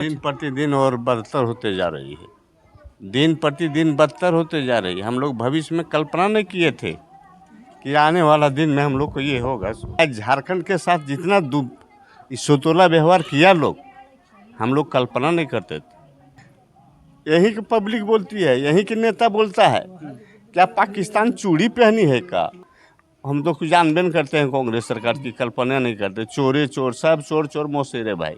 दिन प्रतिदिन और बदतर होते जा रही है। दिन प्रतिदिन बदतर होते जा रही है। हम लोग भविष्य में कल्पना नहीं किए थे कि आने वाला दिन में हम लोग को ये होगा। आज झारखंड के साथ जितना सोतोला व्यवहार किया लोग, हम लोग कल्पना नहीं करते थे। यही की पब्लिक बोलती है, यही के नेता बोलता है क्या पाकिस्तान चूड़ी पहनी है का। हम तो कुछ जानबे नहीं करते हैं, कांग्रेस सरकार की कल्पना नहीं करते। चोरे चोर, सब चोर चोर मौसेरे भाई।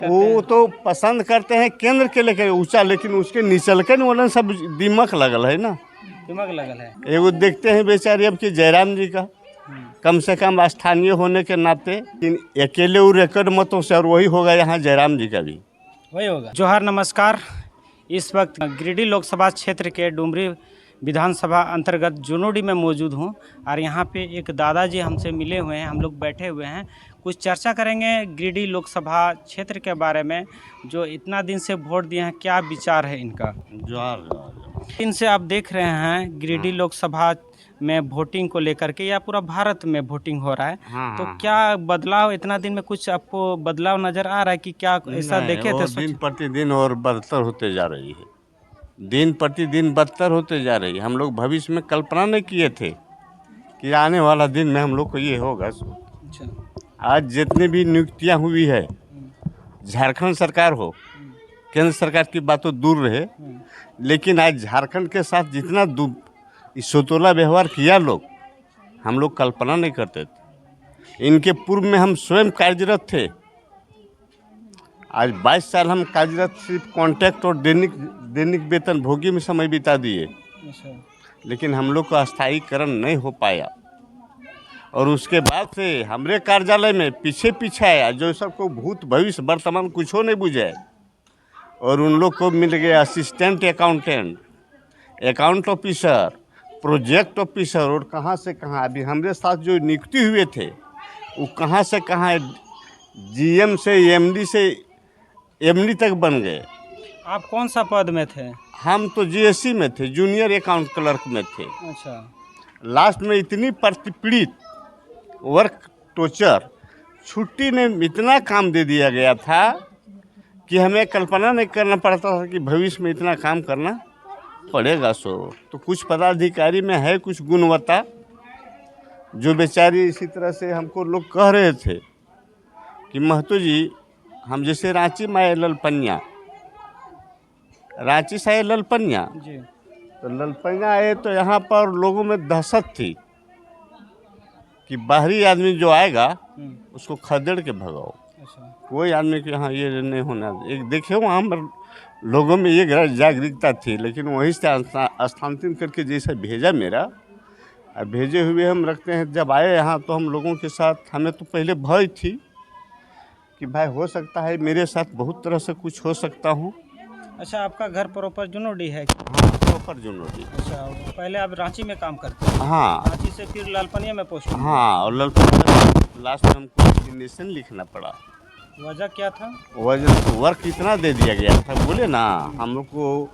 वो तो पसंद करते हैं केंद्र के लेकर ऊंचा, लेकिन उसके निचल के न सब दिमक लगल है ना, दिमाग लगल है। एगो देखते हैं बेचारे अब कि जयराम जी का कम से कम स्थानीय होने के नाते अकेले वो रिकॉर्ड मतों से, और वही होगा यहाँ जयराम जी का भी वही होगा। जोहार नमस्कार। इस वक्त गिरिडीह लोकसभा क्षेत्र के डुमरी विधानसभा अंतर्गत जुनूडी में मौजूद हूँ और यहाँ पे एक दादाजी हमसे मिले हुए हैं। हम लोग बैठे हुए हैं, कुछ चर्चा करेंगे गिरिडीह लोकसभा क्षेत्र के बारे में। जो इतना दिन से वोट दिए हैं, क्या विचार है इनका। जोहार। इनसे आप देख रहे हैं गिरिडीह लोकसभा में वोटिंग को लेकर के, या पूरा भारत में वोटिंग हो रहा है। तो क्या बदलाव इतना दिन में कुछ आपको बदलाव नज़र आ रहा है कि क्या ऐसा देखे थे? दिन प्रतिदिन और बदतर होते जा रही है। दिन प्रतिदिन बदतर होते जा रही है। हम लोग भविष्य में कल्पना नहीं किए थे कि आने वाला दिन में हम लोग को ये होगा। अच्छा। आज जितनी भी नियुक्तियां हुई है, झारखंड सरकार हो, केंद्र सरकार की बात तो दूर रहे, लेकिन आज झारखंड के साथ जितना सोतोला व्यवहार किया लोग, हम लोग कल्पना नहीं करते थे। इनके पूर्व में हम स्वयं कार्यरत थे। आज 22 साल हम कार्यरत सिर्फ कॉन्ट्रैक्ट और दैनिक वेतन भोगी में समय बिता दिए, लेकिन हम लोग का स्थायीकरण नहीं हो पाया। और उसके बाद से हमारे कार्यालय में पीछे पीछे आया जो सबको भूत भविष्य वर्तमान कुछ हो नहीं बुझे, और उन लोग को मिल गया assistant accountant, account officer, project officer, और कहाँ से कहाँ। अभी हमारे साथ जो नियुक्ति हुए थे वो कहाँ से कहाँ जीएम से एमडी से एमडी तक बन गए। आप कौन सा पद में थे? हम तो जीएससी में थे, जूनियर अकाउंट क्लर्क में थे। अच्छा। लास्ट में इतनी प्रतिपीड़ित वर्क टॉर्चर, छुट्टी ने इतना काम दे दिया गया था कि हमें कल्पना नहीं करना पड़ता था कि भविष्य में इतना काम करना पड़ेगा। तो कुछ पदाधिकारी में है कुछ गुणवत्ता, जो बेचारी इसी तरह से हमको लोग कह रहे थे कि महतो जी, हम जैसे रांची में आए ललपनिया, रांची से आए ललपनिया जी। तो ललपनिया आए तो यहाँ पर लोगों में दहशत थी कि बाहरी आदमी जो आएगा उसको खदेड़ के भगाओ। अच्छा। कोई आदमी के यहाँ ये नहीं होना। एक देखे वहाँ पर लोगों में ये जागरूकता थी, लेकिन वहीं से स्थानांतरित करके जैसे भेजा मेरा, और भेजे हुए हम रखते हैं। जब आए यहाँ तो हम लोगों के साथ, हमें तो पहले भय थी कि भाई हो सकता है मेरे साथ बहुत तरह से कुछ हो सकता हूँ। अच्छा, आपका घर प्रॉपर जुनूडी है? हाँ, प्रॉपर जुनूडी। अच्छा, पहले आप रांची में काम करते हैं? हाँ। रांची से फिर लालपनिया में पोस्ट? हाँ, और लालपनिया लास्ट में हमको रेजिग्नेशन लिखना पड़ा। वजह क्या था? वजह वर्क इतना दे दिया गया था, बोले ना हम लोग को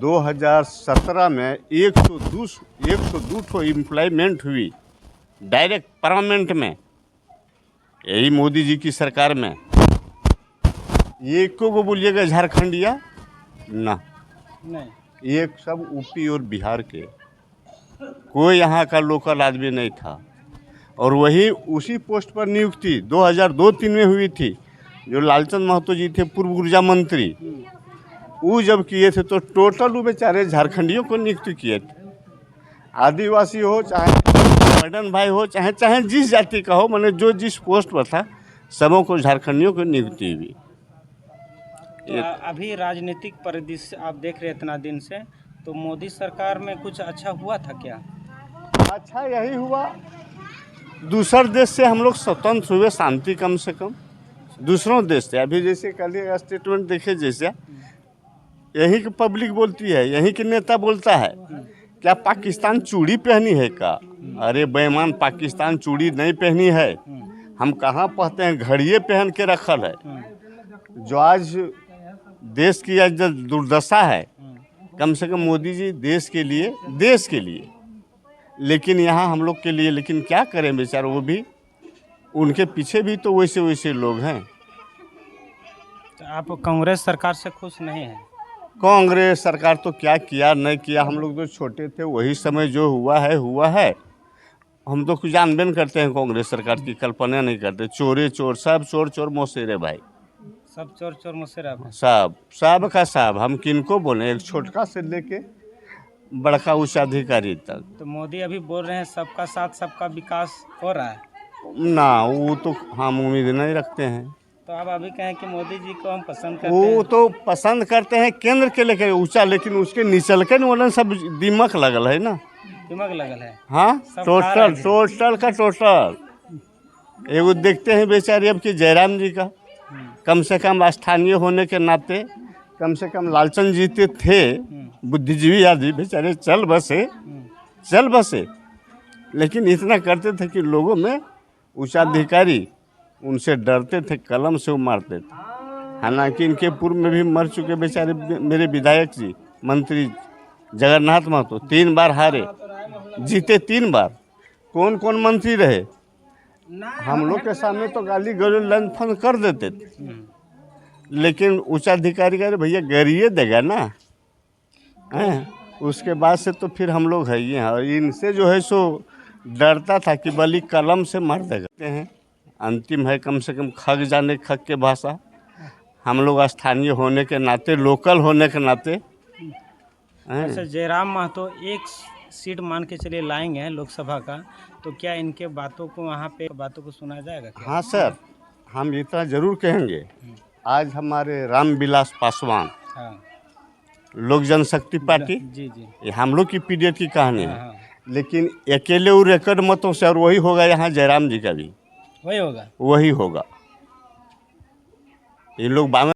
2017 में 102 ठो एम्प्लॉयमेंट हुई डायरेक्ट परमानेंट में, यही मोदी जी की सरकार में। ये को बोलिएगा झारखंडिया ना, नहीं, ये सब यूपी और बिहार के, कोई यहाँ का लोकल आदमी नहीं था। और वही उसी पोस्ट पर नियुक्ति 2002-03 में हुई थी। जो लालचंद महतो जी थे, पूर्व ऊर्जा मंत्री, वो जब किए थे तो टोटल वो बेचारे झारखंडियों को नियुक्ति किए थे। आदिवासी हो चाहे मॉडर्न भाई हो, चाहे जिस जाति का हो, मैंने जो जिस पोस्ट पर था सबों को झारखंडियों को नियुक्ति हुई। तो अभी राजनीतिक परिदृश्य आप देख रहे हैं इतना दिन से, तो मोदी सरकार में कुछ अच्छा हुआ था क्या? अच्छा यही हुआ, दूसर देश से हम लोग स्वतंत्र हुए, शांति कम से कम दूसरों देश से। अभी जैसे कल स्टेटमेंट देखे, जैसे यही की पब्लिक बोलती है, यही के नेता बोलता है क्या पाकिस्तान चूड़ी पहनी है का। अरे बेईमान, पाकिस्तान चूड़ी नहीं पहनी है। हम कहाँ पहनते हैं, घड़िए पहन के रखल है। जो आज देश की आज दुर्दशा है, कम से कम मोदी जी देश के लिए, लेकिन यहाँ हम लोग के लिए, लेकिन क्या करें बेचारे, वो भी उनके पीछे भी तो वैसे लोग हैं। तो आप कांग्रेस सरकार से खुश नहीं हैं? कांग्रेस सरकार तो क्या किया नहीं किया, हम लोग तो छोटे थे, वही समय जो हुआ है। हम तो कुछ जानबे नहीं करते हैं, कांग्रेस सरकार की कल्पना नहीं करते। चोरे चोर, सब चोर चोर मोसेरे भाई, सब चोर चोर मुशर्रफ हैं। सब का सब। हम किनको बोले, एक छोटका से लेके बड़का उच्च अधिकारी तक। तो मोदी अभी बोल रहे हैं सबका साथ सबका विकास हो रहा है, ना वो तो हम उम्मीद नहीं रखते हैं। तो आप अभी कहें कि मोदी जी को हम पसंद करते वो हैं। तो पसंद करते हैं केंद्र के लेकर ऊंचा, लेकिन उसके निचल के वाला सब दिमक लगल है ना। दिमाग लगल है। हाँ, सब खा रहे हैं। टोटल का टोटल। एगो देखते हैं बेचारे अब कि जयराम जी का, कम से कम स्थानीय होने के नाते, कम से कम लालचंद जीते थे, बुद्धिजीवी आदमी बेचारे चल बसे, लेकिन इतना करते थे कि लोगों में उच्चाधिकारी उनसे डरते थे, कलम से वो मारते थे। हालांकि इनके पूर्व में भी मर चुके बेचारे मेरे विधायक जी, मंत्री जगन्नाथ महतो 3 बार हारे, जीते 3 बार। कौन कौन मंत्री रहे, हम लोग के सामने तो गाली गलौज लंफन कर देते थे, लेकिन उच्चाधिकारी कह रहे भैया गरिए देगा ना। उसके बाद से तो फिर हम लोग है ही हैं, और इनसे जो है सो डरता था कि बली कलम से मार देगा हैं। अंतिम है, कम से कम खग जाने खग के भाषा। हम लोग स्थानीय होने के नाते, लोकल होने के नाते वैसे जयराम महतो एक सीट मान के चलिए लाएंगे लोकसभा का, तो क्या इनके बातों को वहाँ पे बातों को सुना जाएगा क्या? हाँ सर, हम इतना जरूर कहेंगे। आज हमारे रामविलास पासवान, हाँ लोक जनशक्ति पार्टी, जी जी, ये हम लोग की पीरियड की कहानी है, हाँ लेकिन अकेले वो रिकॉर्ड मतों से, और वही होगा यहाँ जयराम जी का भी वही होगा। वही होगा। ये लोग 52